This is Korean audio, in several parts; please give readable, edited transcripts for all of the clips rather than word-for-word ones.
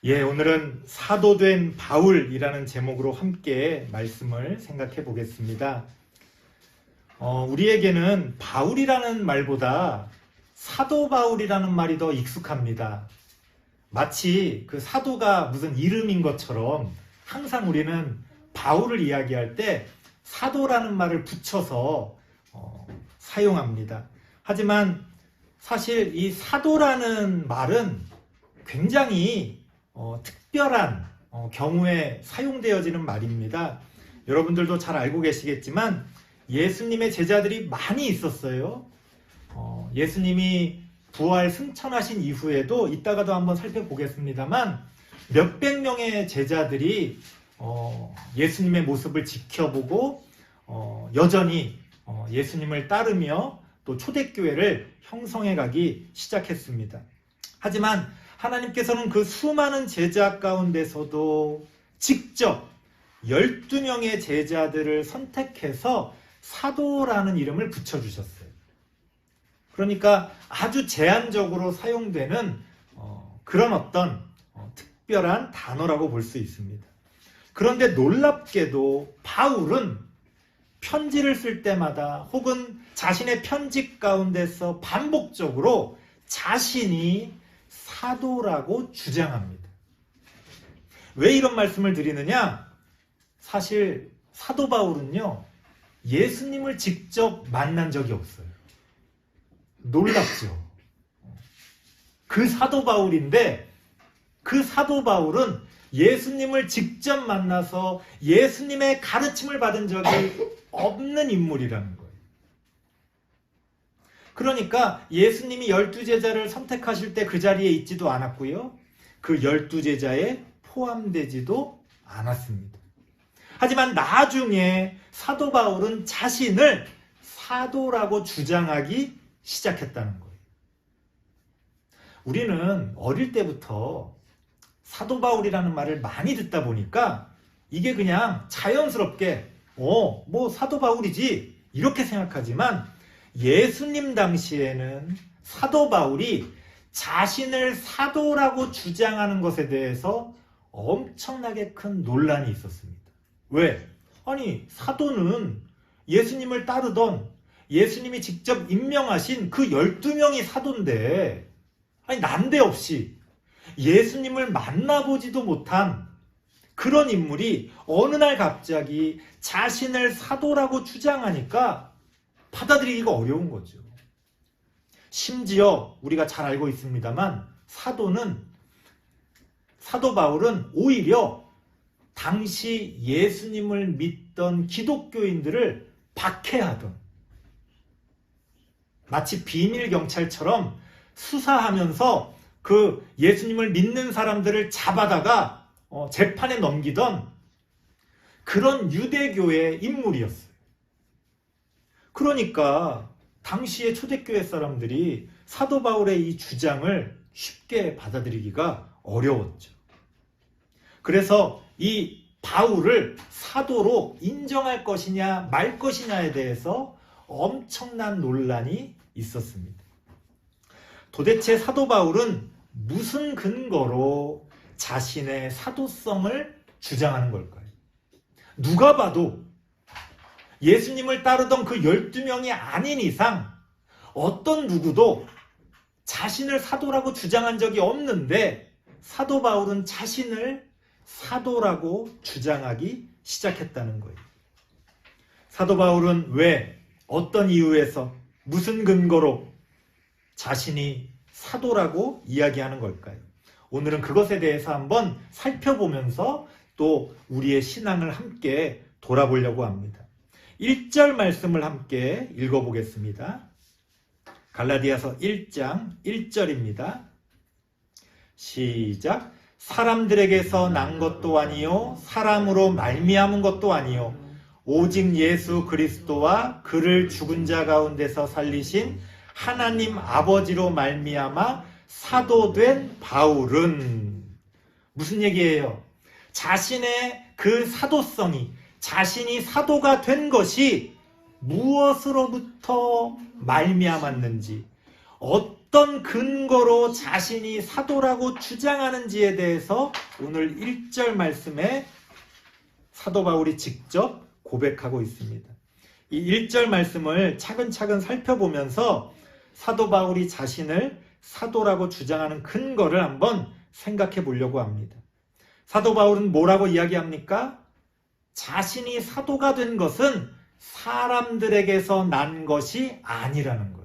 오늘은 사도된 바울이라는 제목으로 함께 말씀을 생각해 보겠습니다. 우리에게는 바울이라는 말보다 사도 바울이라는 말이 더 익숙합니다. 마치 그 사도가 무슨 이름인 것처럼 항상 우리는 바울을 이야기할 때 사도라는 말을 붙여서 사용합니다. 하지만 사실 이 사도라는 말은 굉장히 특별한 경우에 사용되어지는 말입니다. 여러분들도 잘 알고 계시겠지만 예수님의 제자들이 많이 있었어요. 예수님이 부활 승천하신 이후에도 이따가도 한번 살펴보겠습니다만 몇백 명의 제자들이 예수님의 모습을 지켜보고 여전히 예수님을 따르며 또 초대교회를 형성해 가기 시작했습니다. 하지만 하나님께서는 그 수많은 제자 가운데서도 직접 12명의 제자들을 선택해서 사도라는 이름을 붙여주셨어요. 그러니까 아주 제한적으로 사용되는 그런 어떤 특별한 단어라고 볼 수 있습니다. 그런데 놀랍게도 바울은 편지를 쓸 때마다 혹은 자신의 편지 가운데서 반복적으로 자신이 사도라고 주장합니다. 왜 이런 말씀을 드리느냐? 사실 사도 바울은요, 예수님을 직접 만난 적이 없어요. 놀랍죠? 그 사도 바울인데 그 사도 바울은 예수님을 직접 만나서 예수님의 가르침을 받은 적이 없는 인물이라는 거예요. 그러니까 예수님이 12제자를 선택하실 때 그 자리에 있지도 않았고요. 그 12제자에 포함되지도 않았습니다. 하지만 나중에 사도 바울은 자신을 사도라고 주장하기 시작했다는 거예요. 우리는 어릴 때부터 사도 바울이라는 말을 많이 듣다 보니까 이게 그냥 자연스럽게 뭐 사도 바울이지 이렇게 생각하지만 예수님 당시에는 사도 바울이 자신을 사도라고 주장하는 것에 대해서 엄청나게 큰 논란이 있었습니다. 왜? 아니, 사도는 예수님을 따르던 예수님이 직접 임명하신 그 12명이 사도인데, 아니, 난데없이 예수님을 만나보지도 못한 그런 인물이 어느 날 갑자기 자신을 사도라고 주장하니까 받아들이기가 어려운 거죠. 심지어 우리가 잘 알고 있습니다만 사도 바울은 오히려 당시 예수님을 믿던 기독교인들을 박해하던, 마치 비밀 경찰처럼 수사하면서 그 예수님을 믿는 사람들을 잡아다가 재판에 넘기던 그런 유대교의 인물이었어요. 그러니까 당시의 초대교회 사람들이 사도 바울의 이 주장을 쉽게 받아들이기가 어려웠죠. 그래서 이 바울을 사도로 인정할 것이냐 말 것이냐에 대해서 엄청난 논란이 있었습니다. 도대체 사도 바울은 무슨 근거로 자신의 사도성을 주장하는 걸까요? 누가 봐도 예수님을 따르던 그 12명이 아닌 이상 어떤 누구도 자신을 사도라고 주장한 적이 없는데 사도 바울은 자신을 사도라고 주장하기 시작했다는 거예요. 사도 바울은 왜, 어떤 이유에서, 무슨 근거로 자신이 사도라고 이야기하는 걸까요? 오늘은 그것에 대해서 한번 살펴보면서 또 우리의 신앙을 함께 돌아보려고 합니다. 1절 말씀을 함께 읽어보겠습니다. 갈라디아서 1장 1절입니다. 시작. 사람들에게서 난 것도 아니요 사람으로 말미암은 것도 아니요 오직 예수 그리스도와 그를 죽은 자 가운데서 살리신 하나님 아버지로 말미암아 사도된 바울은, 무슨 얘기예요? 자신의 그 사도성이, 자신이 사도가 된 것이 무엇으로부터 말미암았는지, 어떤 근거로 자신이 사도라고 주장하는지에 대해서 오늘 1절 말씀에 사도 바울이 직접 고백하고 있습니다. 이 1절 말씀을 차근차근 살펴보면서 사도 바울이 자신을 사도라고 주장하는 근거를 한번 생각해 보려고 합니다. 사도 바울은 뭐라고 이야기합니까? 자신이 사도가 된 것은 사람들에게서 난 것이 아니라는 거예요.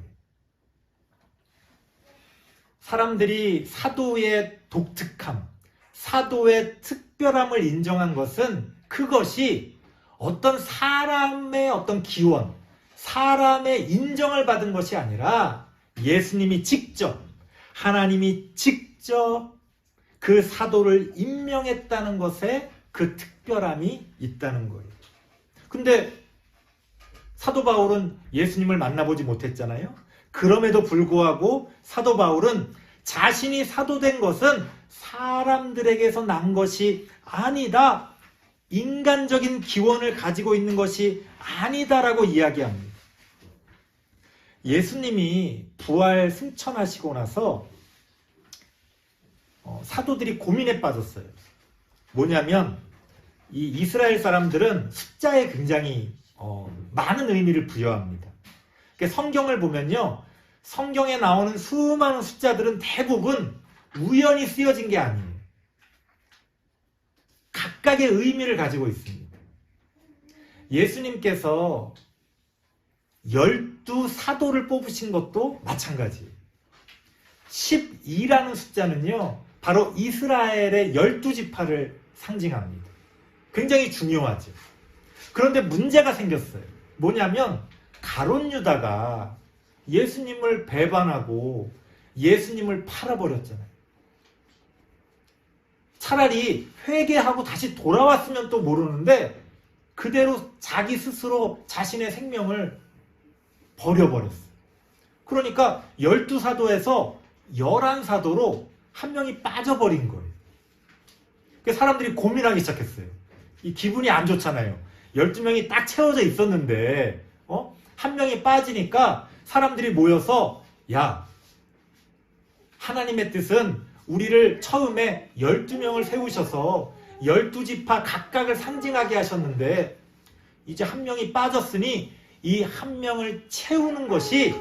사람들이 사도의 독특함, 사도의 특별함을 인정한 것은 그것이 어떤 사람의 어떤 기원, 사람의 인정을 받은 것이 아니라 예수님이 직접, 하나님이 직접 그 사도를 임명했다는 것에 그 특별함이 있다는 거예요. 근데 사도 바울은 예수님을 만나보지 못했잖아요. 그럼에도 불구하고 사도 바울은 자신이 사도된 것은 사람들에게서 난 것이 아니다. 인간적인 기원을 가지고 있는 것이 아니다라고 이야기합니다. 예수님이 부활 승천하시고 나서 사도들이 고민에 빠졌어요. 뭐냐면 이 이스라엘 사람들은 숫자에 굉장히 많은 의미를 부여합니다. 성경을 보면요, 성경에 나오는 수많은 숫자들은 대부분 우연히 쓰여진 게 아니에요. 각각의 의미를 가지고 있습니다. 예수님께서 12사도를 뽑으신 것도 마찬가지예요. 12라는 숫자는요, 바로 이스라엘의 12지파를 상징합니다. 굉장히 중요하죠. 그런데 문제가 생겼어요. 뭐냐면 가룟 유다가 예수님을 배반하고 예수님을 팔아버렸잖아요. 차라리 회개하고 다시 돌아왔으면 또 모르는데 그대로 자기 스스로 자신의 생명을 버려버렸어요. 그러니까 12사도에서 11사도로 한 명이 빠져버린 거예요. 사람들이 고민하기 시작했어요. 이 기분이 안 좋잖아요. 12명이 딱 채워져 있었는데 한 명이 빠지니까 사람들이 모여서 야, 하나님의 뜻은 우리를 처음에 12명을 세우셔서 12지파 각각을 상징하게 하셨는데 이제 한 명이 빠졌으니 이 한 명을 채우는 것이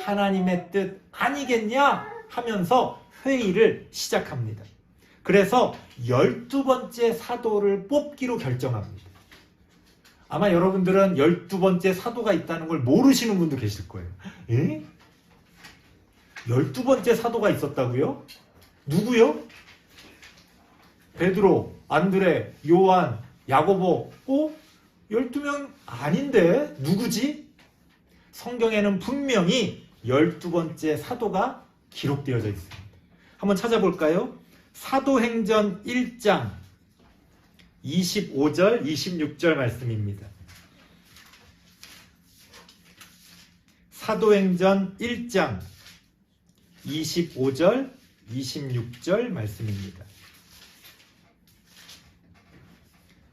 하나님의 뜻 아니겠냐 하면서 회의를 시작합니다. 그래서 12번째 사도를 뽑기로 결정합니다. 아마 여러분들은 12번째 사도가 있다는 걸 모르시는 분도 계실 거예요. 에? 12번째 사도가 있었다고요? 누구요? 베드로, 안드레, 요한, 야고보, 12명 아닌데 누구지? 성경에는 분명히 12번째 사도가 기록되어져 있습니다. 한번 찾아볼까요? 사도행전 1장 25절, 26절 말씀입니다. 사도행전 1장 25절, 26절 말씀입니다.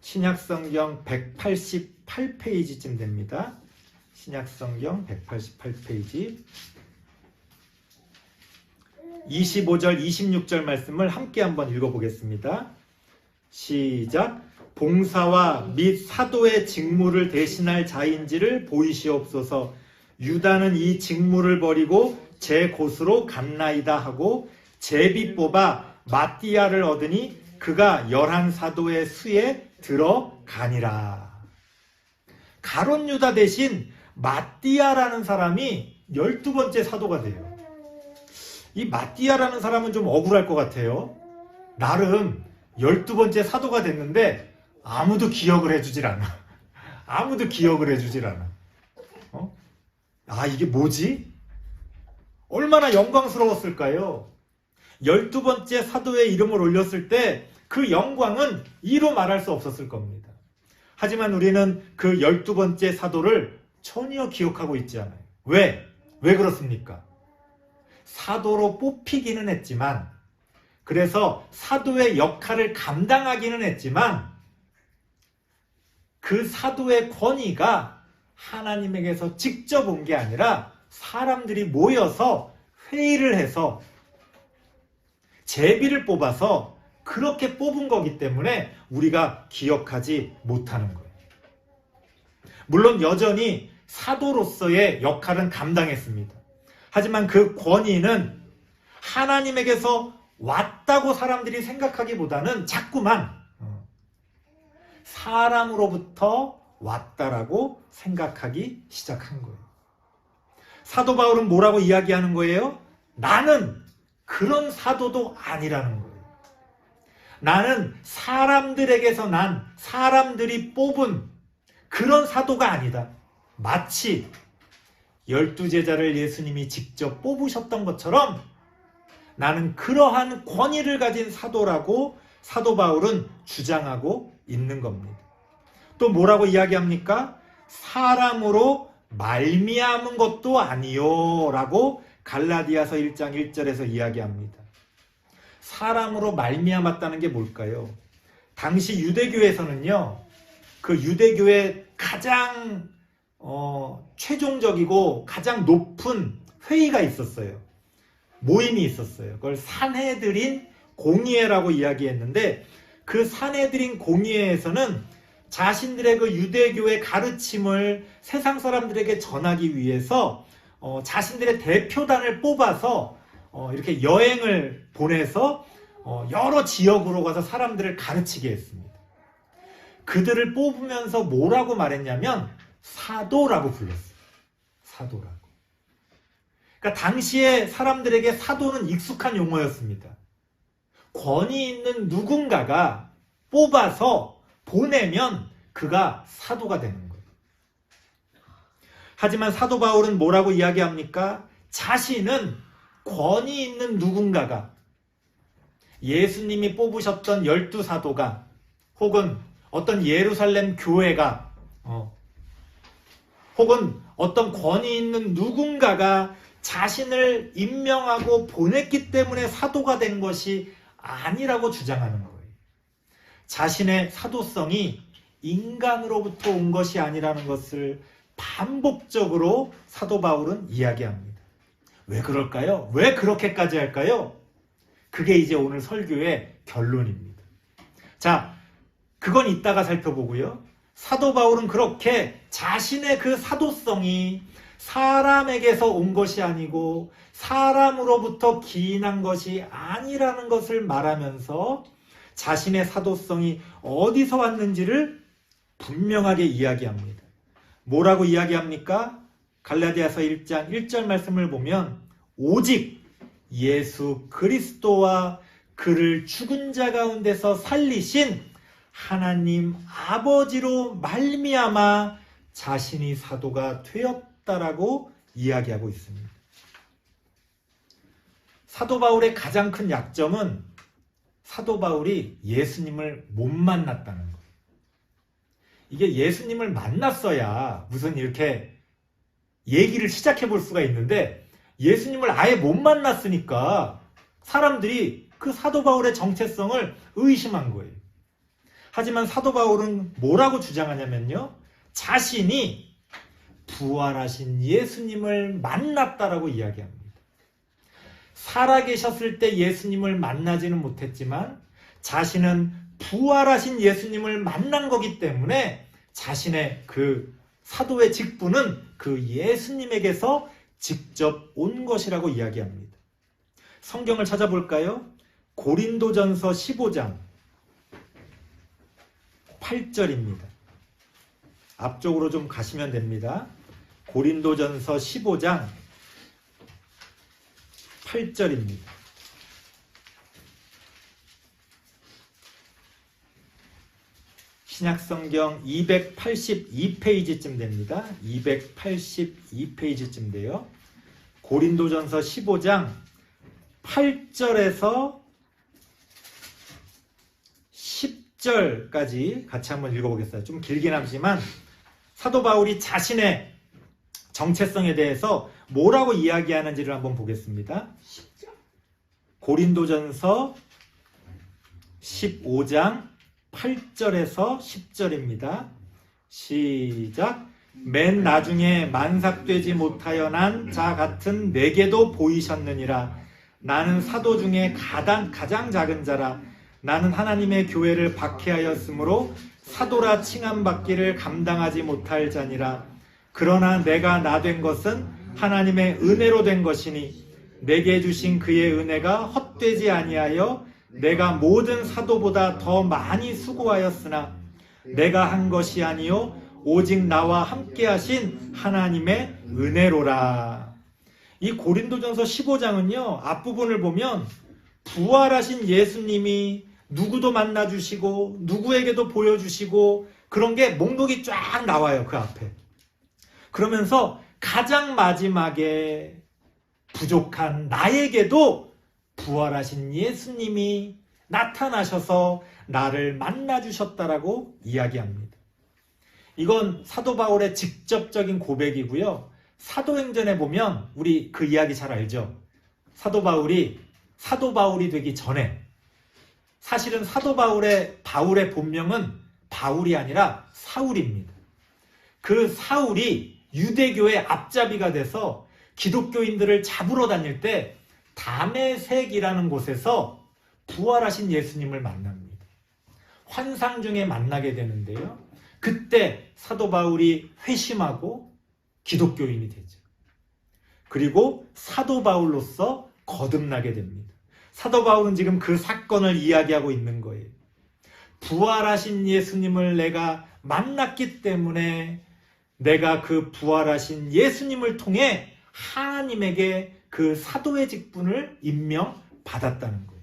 신약성경 188페이지쯤 됩니다. 신약성경 188페이지 25절, 26절 말씀을 함께 한번 읽어보겠습니다. 시작. 봉사와 및 사도의 직무를 대신할 자인지를 보이시옵소서. 유다는 이 직무를 버리고 제 곳으로 갔나이다 하고 제비 뽑아 마띠아를 얻으니 그가 11사도의 수에 들어가니라. 가룟 유다 대신 마띠아라는 사람이 12번째 사도가 돼요. 이 마띠아라는 사람은 좀 억울할 것 같아요. 나름 12번째 사도가 됐는데 아무도 기억을 해주질 않아. 아무도 기억을 해주질 않아. 이게 뭐지? 얼마나 영광스러웠을까요? 12번째 사도의 이름을 올렸을 때 그 영광은 이로 말할 수 없었을 겁니다. 하지만 우리는 그 12번째 사도를 전혀 기억하고 있지 않아요. 왜? 왜 그렇습니까? 사도로 뽑히기는 했지만, 그래서 사도의 역할을 감당하기는 했지만 그 사도의 권위가 하나님에게서 직접 온 게 아니라 사람들이 모여서 회의를 해서 제비를 뽑아서 그렇게 뽑은 거기 때문에 우리가 기억하지 못하는 거예요. 물론 여전히 사도로서의 역할은 감당했습니다. 하지만 그 권위는 하나님에게서 왔다고 사람들이 생각하기보다는 자꾸만 사람으로부터 왔다라고 생각하기 시작한 거예요. 사도 바울은 뭐라고 이야기하는 거예요? 나는 그런 사도도 아니라는 거예요. 나는 사람들에게서 난 사람들이 뽑은 그런 사도가 아니다. 마치 12제자를 예수님이 직접 뽑으셨던 것처럼 나는 그러한 권위를 가진 사도라고 사도 바울은 주장하고 있는 겁니다. 또 뭐라고 이야기합니까? 사람으로 말미암은 것도 아니요 라고 갈라디아서 1장 1절에서 이야기합니다. 사람으로 말미암았다는 게 뭘까요? 당시 유대교에서는요, 그 유대교의 가장 최종적이고 가장 높은 회의가 있었어요. 모임이 있었어요. 그걸 산헤드린 공의회라고 이야기했는데, 그 산헤드린 공의회에서는 자신들의 그 유대교의 가르침을 세상 사람들에게 전하기 위해서 자신들의 대표단을 뽑아서 이렇게 여행을 보내서 여러 지역으로 가서 사람들을 가르치게 했습니다. 그들을 뽑으면서 뭐라고 말했냐면 사도라고 불렀어요. 사도라고. 그러니까 당시에 사람들에게 사도는 익숙한 용어였습니다. 권위 있는 누군가가 뽑아서 보내면 그가 사도가 되는 거예요. 하지만 사도 바울은 뭐라고 이야기합니까? 자신은 권위 있는 누군가가, 예수님이 뽑으셨던 12사도가 혹은 어떤 예루살렘 교회가 혹은 어떤 권위 있는 누군가가 자신을 임명하고 보냈기 때문에 사도가 된 것이 아니라고 주장하는 거예요. 자신의 사도성이 인간으로부터 온 것이 아니라는 것을 반복적으로 사도 바울은 이야기합니다. 왜 그럴까요? 왜 그렇게까지 할까요? 그게 이제 오늘 설교의 결론입니다. 자, 그건 이따가 살펴보고요. 사도 바울은 그렇게 자신의 그 사도성이 사람에게서 온 것이 아니고 사람으로부터 기인한 것이 아니라는 것을 말하면서 자신의 사도성이 어디서 왔는지를 분명하게 이야기합니다. 뭐라고 이야기합니까? 갈라디아서 1장 1절 말씀을 보면 오직 예수 그리스도와 그를 죽은 자 가운데서 살리신 하나님 아버지로 말미암아 자신이 사도가 되었다라고 이야기하고 있습니다. 사도 바울의 가장 큰 약점은 사도 바울이 예수님을 못 만났다는 거예요. 이게 예수님을 만났어야 무슨 이렇게 얘기를 시작해 볼 수가 있는데 예수님을 아예 못 만났으니까 사람들이 그 사도 바울의 정체성을 의심한 거예요. 하지만 사도 바울은 뭐라고 주장하냐면요. 자신이 부활하신 예수님을 만났다라고 이야기합니다. 살아계셨을 때 예수님을 만나지는 못했지만 자신은 부활하신 예수님을 만난 거기 때문에 자신의 그 사도의 직분은 그 예수님에게서 직접 온 것이라고 이야기합니다. 성경을 찾아볼까요? 고린도전서 15장 8절입니다. 앞쪽으로 좀 가시면 됩니다. 고린도전서 15장 8절입니다. 신약성경 282페이지쯤 됩니다. 282페이지쯤 돼요. 고린도전서 15장 8절에서 10절까지 같이 한번 읽어보겠어요. 좀 길긴 하지만 사도 바울이 자신의 정체성에 대해서 뭐라고 이야기하는지를 한번 보겠습니다. 고린도전서 15장 8절에서 10절입니다. 시작. 맨 나중에 만삭되지 못하여 난 자 같은 내게도 보이셨느니라. 나는 사도 중에 가장 작은 자라. 나는 하나님의 교회를 박해하였으므로 사도라 칭함받기를 감당하지 못할 자니라. 그러나 내가 나 된 것은 하나님의 은혜로 된 것이니 내게 주신 그의 은혜가 헛되지 아니하여 내가 모든 사도보다 더 많이 수고하였으나 내가 한 것이 아니요 오직 나와 함께 하신 하나님의 은혜로라. 이 고린도전서 15장은요, 앞부분을 보면 부활하신 예수님이 누구도 만나주시고 누구에게도 보여주시고 그런 게 목록이 쫙 나와요, 그 앞에. 그러면서 가장 마지막에 부족한 나에게도 부활하신 예수님이 나타나셔서 나를 만나주셨다라고 이야기합니다. 이건 사도 바울의 직접적인 고백이고요. 사도행전에 보면 우리 그 이야기 잘 알죠? 사도 바울이 되기 전에 사실은 사도 바울의 본명은 바울이 아니라 사울입니다. 그 사울이 유대교의 앞잡이가 돼서 기독교인들을 잡으러 다닐 때 다메섹이라는 곳에서 부활하신 예수님을 만납니다. 환상 중에 만나게 되는데요. 그때 사도 바울이 회심하고 기독교인이 되죠. 그리고 사도 바울로서 거듭나게 됩니다. 사도 바울은 지금 그 사건을 이야기하고 있는 거예요. 부활하신 예수님을 내가 만났기 때문에 내가 그 부활하신 예수님을 통해 하나님에게 그 사도의 직분을 임명받았다는 거예요.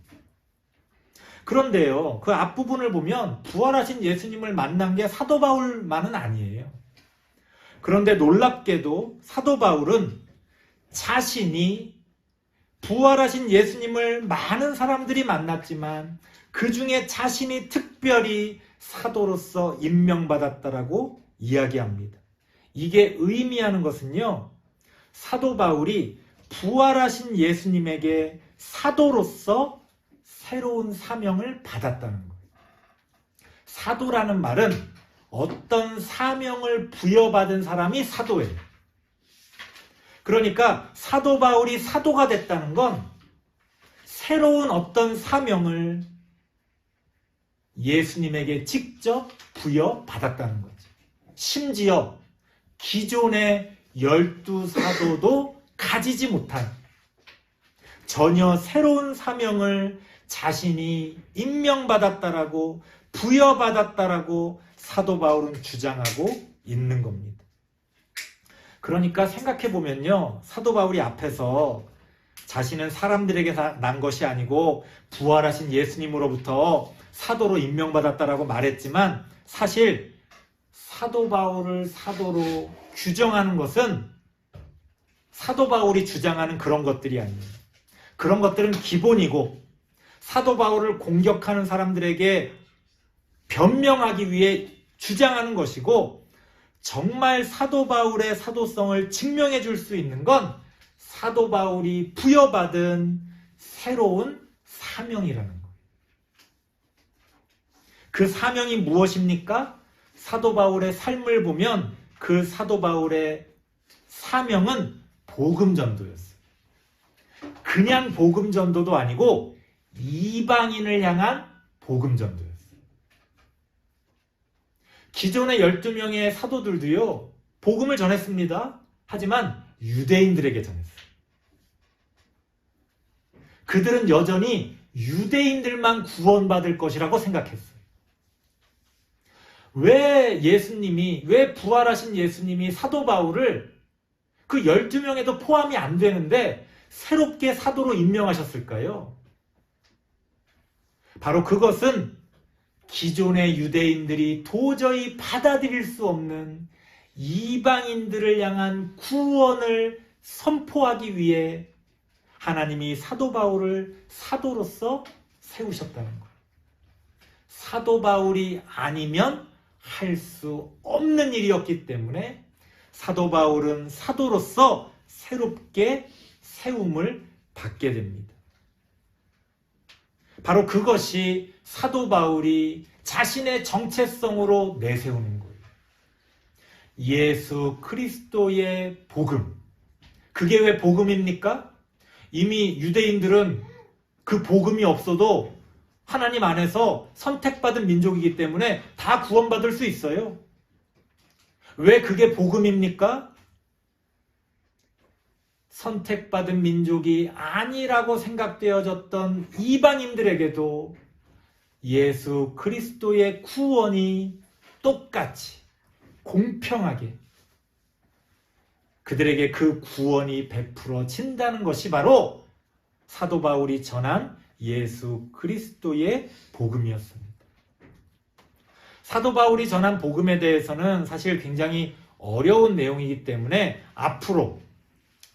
그런데요, 그 앞부분을 보면 부활하신 예수님을 만난 게 사도 바울만은 아니에요. 그런데 놀랍게도 사도 바울은 자신이 부활하신 예수님을 많은 사람들이 만났지만 그 중에 자신이 특별히 사도로서 임명받았다라고 이야기합니다. 이게 의미하는 것은요, 사도 바울이 부활하신 예수님에게 사도로서 새로운 사명을 받았다는 거예요. 사도라는 말은 어떤 사명을 부여받은 사람이 사도예요. 그러니까 사도 바울이 사도가 됐다는 건 새로운 어떤 사명을 예수님에게 직접 부여받았다는 거죠. 심지어 기존의 12사도도 가지지 못한 전혀 새로운 사명을 자신이 임명받았다라고 부여받았다라고 사도 바울은 주장하고 있는 겁니다. 그러니까 생각해보면요, 사도 바울이 앞에서 자신은 사람들에게 난 것이 아니고 부활하신 예수님으로부터 사도로 임명받았다라고 말했지만 사실 사도 바울을 사도로 규정하는 것은 사도 바울이 주장하는 그런 것들이 아니에요. 그런 것들은 기본이고 사도 바울을 공격하는 사람들에게 변명하기 위해 주장하는 것이고 정말 사도 바울의 사도성을 증명해 줄 수 있는 건 사도 바울이 부여받은 새로운 사명이라는 거예요. 그 사명이 무엇입니까? 사도 바울의 삶을 보면 그 사도 바울의 사명은 복음 전도였어요. 그냥 복음 전도도 아니고 이방인을 향한 복음 전도였어요. 기존의 12명의 사도들도요, 복음을 전했습니다. 하지만 유대인들에게 전했어요. 그들은 여전히 유대인들만 구원받을 것이라고 생각했어요. 왜 부활하신 예수님이 사도 바울을 그 12명에도 포함이 안 되는데 새롭게 사도로 임명하셨을까요? 바로 그것은 기존의 유대인들이 도저히 받아들일 수 없는 이방인들을 향한 구원을 선포하기 위해 하나님이 사도 바울을 사도로서 세우셨다는 거예요. 사도 바울이 아니면 할 수 없는 일이었기 때문에 사도 바울은 사도로서 새롭게 세움을 받게 됩니다. 바로 그것이 사도 바울이 자신의 정체성으로 내세우는 거예요. 예수 그리스도의 복음. 그게 왜 복음입니까? 이미 유대인들은 그 복음이 없어도 하나님 안에서 선택받은 민족이기 때문에 다 구원받을 수 있어요. 왜 그게 복음입니까? 선택받은 민족이 아니라고 생각되어졌던 이방인들에게도 예수 그리스도의 구원이 똑같이 공평하게 그들에게 그 구원이 베풀어진다는 것이 바로 사도 바울이 전한 예수 그리스도의 복음이었습니다. 사도 바울이 전한 복음에 대해서는 사실 굉장히 어려운 내용이기 때문에 앞으로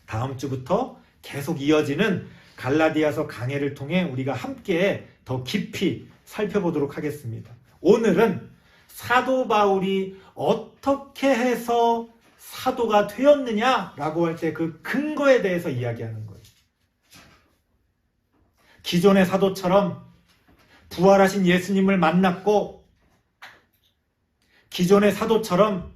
다음 주부터 계속 이어지는 갈라디아서 강해를 통해 우리가 함께 더 깊이 살펴보도록 하겠습니다. 오늘은 사도 바울이 어떻게 해서 사도가 되었느냐라고 할 때 그 근거에 대해서 이야기하는 거예요. 기존의 사도처럼 부활하신 예수님을 만났고 기존의 사도처럼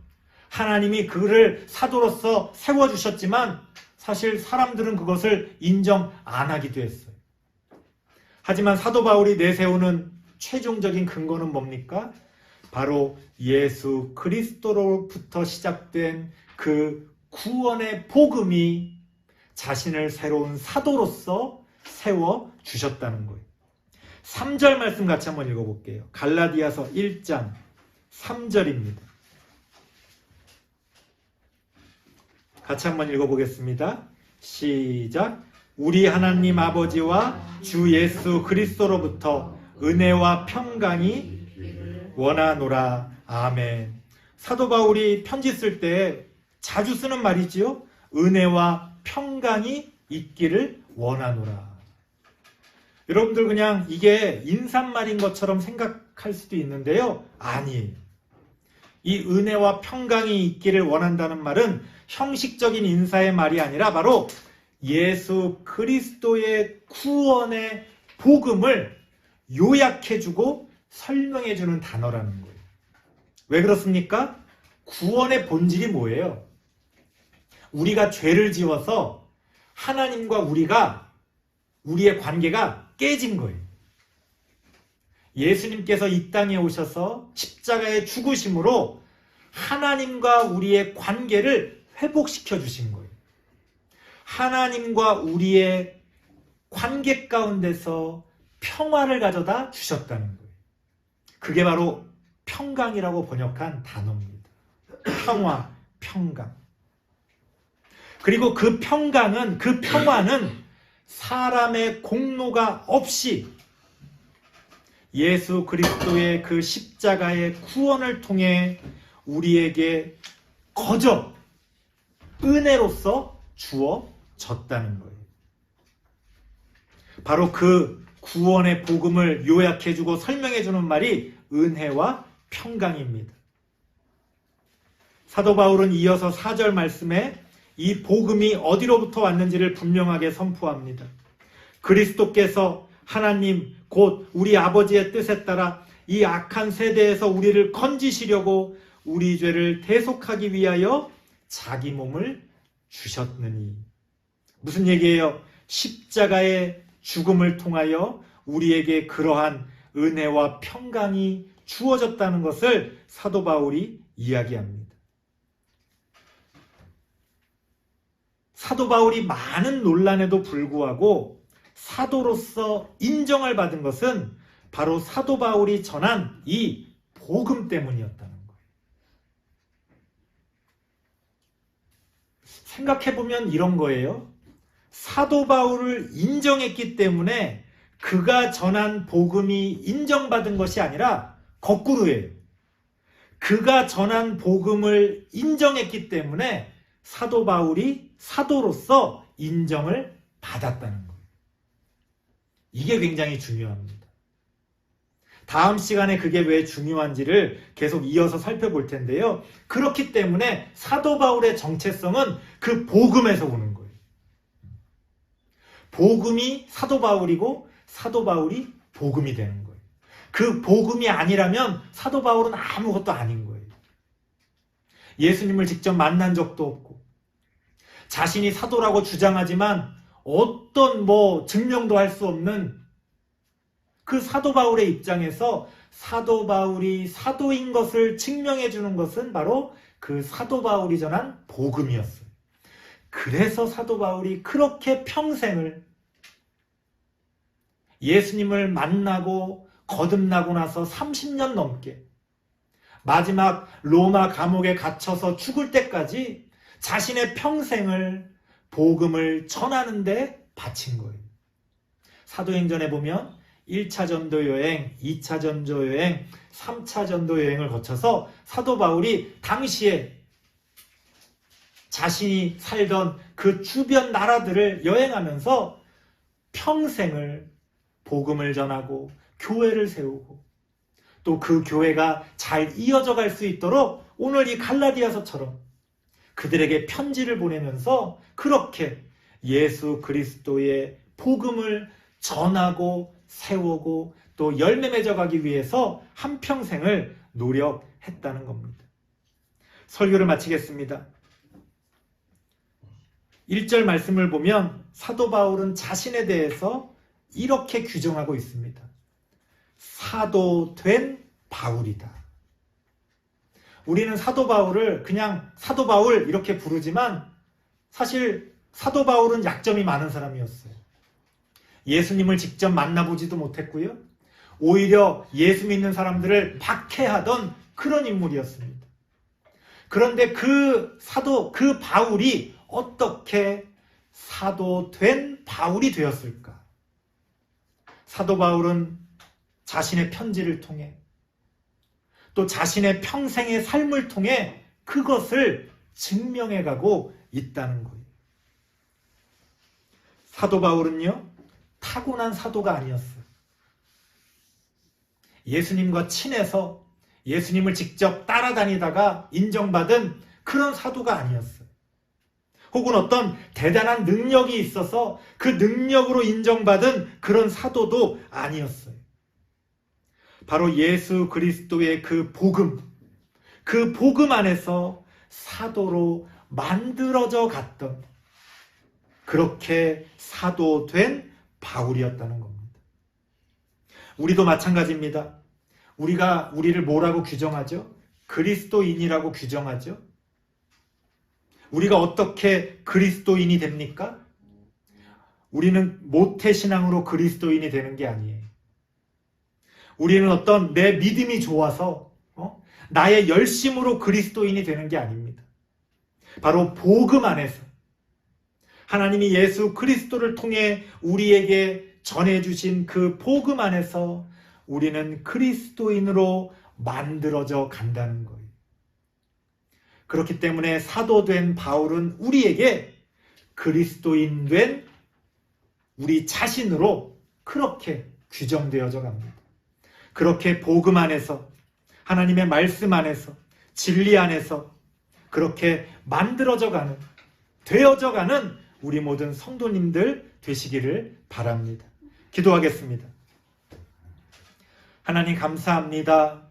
하나님이 그를 사도로서 세워주셨지만 사실 사람들은 그것을 인정 안 하기도 했어요. 하지만 사도 바울이 내세우는 최종적인 근거는 뭡니까? 바로 예수 그리스도로부터 시작된 그 구원의 복음이 자신을 새로운 사도로서 세워주셨다는 거예요. 3절 말씀 같이 한번 읽어볼게요. 갈라디아서 1장 3절입니다. 같이 한번 읽어보겠습니다. 시작. 우리 하나님 아버지와 주 예수 그리스도로부터 은혜와 평강이 원하노라. 아멘. 사도 바울이 편지 쓸 때 자주 쓰는 말이지요. 은혜와 평강이 있기를 원하노라. 여러분들 그냥 이게 인사말인 것처럼 생각할 수도 있는데요. 아니에요. 이 은혜와 평강이 있기를 원한다는 말은 형식적인 인사의 말이 아니라 바로 예수 그리스도의 구원의 복음을 요약해주고 설명해주는 단어라는 거예요. 왜 그렇습니까? 구원의 본질이 뭐예요? 우리가 죄를 지어서 하나님과 우리의 관계가 깨진 거예요. 예수님께서 이 땅에 오셔서 십자가의 죽으심으로 하나님과 우리의 관계를 회복시켜 주신 거예요. 하나님과 우리의 관계 가운데서 평화를 가져다 주셨다는 거예요. 그게 바로 평강이라고 번역한 단어입니다. 평화, 평강. 그리고 그 평강은, 그 평화는 사람의 공로가 없이 예수 그리스도의 그 십자가의 구원을 통해 우리에게 거저 은혜로서 주어졌다는 거예요. 바로 그 구원의 복음을 요약해주고 설명해주는 말이 은혜와 평강입니다. 사도 바울은 이어서 4절 말씀에 이 복음이 어디로부터 왔는지를 분명하게 선포합니다. 그리스도께서 하나님 곧 우리 아버지의 뜻에 따라 이 악한 세대에서 우리를 건지시려고 우리 죄를 대속하기 위하여 자기 몸을 주셨느니. 무슨 얘기예요? 십자가의 죽음을 통하여 우리에게 그러한 은혜와 평강이 주어졌다는 것을 사도 바울이 이야기합니다. 사도 바울이 많은 논란에도 불구하고 사도로서 인정을 받은 것은 바로 사도 바울이 전한 이 복음 때문이었다는 거예요. 생각해보면 이런 거예요. 사도 바울을 인정했기 때문에 그가 전한 복음이 인정받은 것이 아니라 거꾸로예요. 그가 전한 복음을 인정했기 때문에 사도 바울이 사도로서 인정을 받았다는 거예요. 이게 굉장히 중요합니다. 다음 시간에 그게 왜 중요한지를 계속 이어서 살펴볼 텐데요. 그렇기 때문에 사도 바울의 정체성은 그 복음에서 오는 거예요. 복음이 사도 바울이고 사도 바울이 복음이 되는 거예요. 그 복음이 아니라면 사도 바울은 아무것도 아닌 거예요. 예수님을 직접 만난 적도 없고 자신이 사도라고 주장하지만 어떤 증명도 할 수 없는 그 사도 바울의 입장에서 사도 바울이 사도인 것을 증명해 주는 것은 바로 그 사도 바울이 전한 복음이었어요. 그래서 사도 바울이 그렇게 평생을 예수님을 만나고 거듭나고 나서 30년 넘게 마지막 로마 감옥에 갇혀서 죽을 때까지 자신의 평생을 복음을 전하는 데 바친 거예요. 사도행전에 보면 1차 전도 여행, 2차 전도 여행, 3차 전도 여행을 거쳐서 사도 바울이 당시에 자신이 살던 그 주변 나라들을 여행하면서 평생을 복음을 전하고 교회를 세우고 또 그 교회가 잘 이어져 갈 수 있도록 오늘 이 갈라디아서처럼 그들에게 편지를 보내면서 그렇게 예수 그리스도의 복음을 전하고 세우고 또 열매 맺어가기 위해서 한평생을 노력했다는 겁니다. 설교를 마치겠습니다. 1절 말씀을 보면 사도 바울은 자신에 대해서 이렇게 규정하고 있습니다. 사도된 바울이다. 우리는 사도 바울을 그냥 사도 바울 이렇게 부르지만 사실 사도 바울은 약점이 많은 사람이었어요. 예수님을 직접 만나보지도 못했고요. 오히려 예수 믿는 사람들을 박해하던 그런 인물이었습니다. 그런데 그 바울이 어떻게 사도된 바울이 되었을까? 사도 바울은 자신의 편지를 통해 또 자신의 평생의 삶을 통해 그것을 증명해가고 있다는 거예요. 사도 바울은요, 타고난 사도가 아니었어요. 예수님과 친해서 예수님을 직접 따라다니다가 인정받은 그런 사도가 아니었어요. 혹은 어떤 대단한 능력이 있어서 그 능력으로 인정받은 그런 사도도 아니었어요. 바로 예수 그리스도의 그 복음 안에서 사도로 만들어져 갔던 그렇게 사도된 바울이었다는 겁니다. 우리도 마찬가지입니다. 우리가 우리를 뭐라고 규정하죠? 그리스도인이라고 규정하죠. 우리가 어떻게 그리스도인이 됩니까? 우리는 모태신앙으로 그리스도인이 되는 게 아니에요. 우리는 어떤 내 믿음이 좋아서 나의 열심으로 그리스도인이 되는 게 아닙니다. 바로 복음 안에서 하나님이 예수 그리스도를 통해 우리에게 전해주신 그 복음 안에서 우리는 그리스도인으로 만들어져 간다는 거예요. 그렇기 때문에 사도된 바울은 우리에게 그리스도인 된 우리 자신으로 그렇게 규정되어져 갑니다. 그렇게 복음 안에서 하나님의 말씀 안에서 진리 안에서 그렇게 만들어져 가는 되어져 가는 우리 모든 성도님들 되시기를 바랍니다. 기도하겠습니다. 하나님 감사합니다.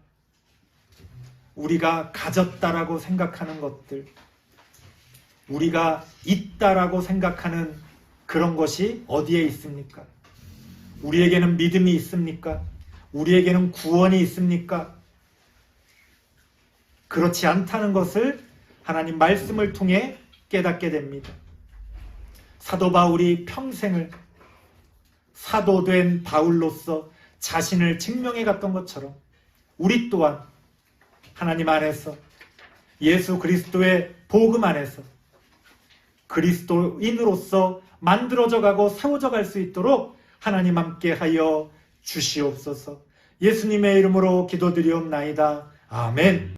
우리가 가졌다라고 생각하는 것들, 우리가 있다라고 생각하는 그런 것이 어디에 있습니까? 우리에게는 믿음이 있습니까? 우리에게는 구원이 있습니까? 그렇지 않다는 것을 하나님 말씀을 통해 깨닫게 됩니다. 사도 바울이 평생을 사도된 바울로서 자신을 증명해 갔던 것처럼 우리 또한 하나님 안에서 예수 그리스도의 복음 안에서 그리스도인으로서 만들어져 가고 세워져 갈 수 있도록 하나님 함께 하여 주시옵소서. 예수님의 이름으로 기도드리옵나이다. 아멘.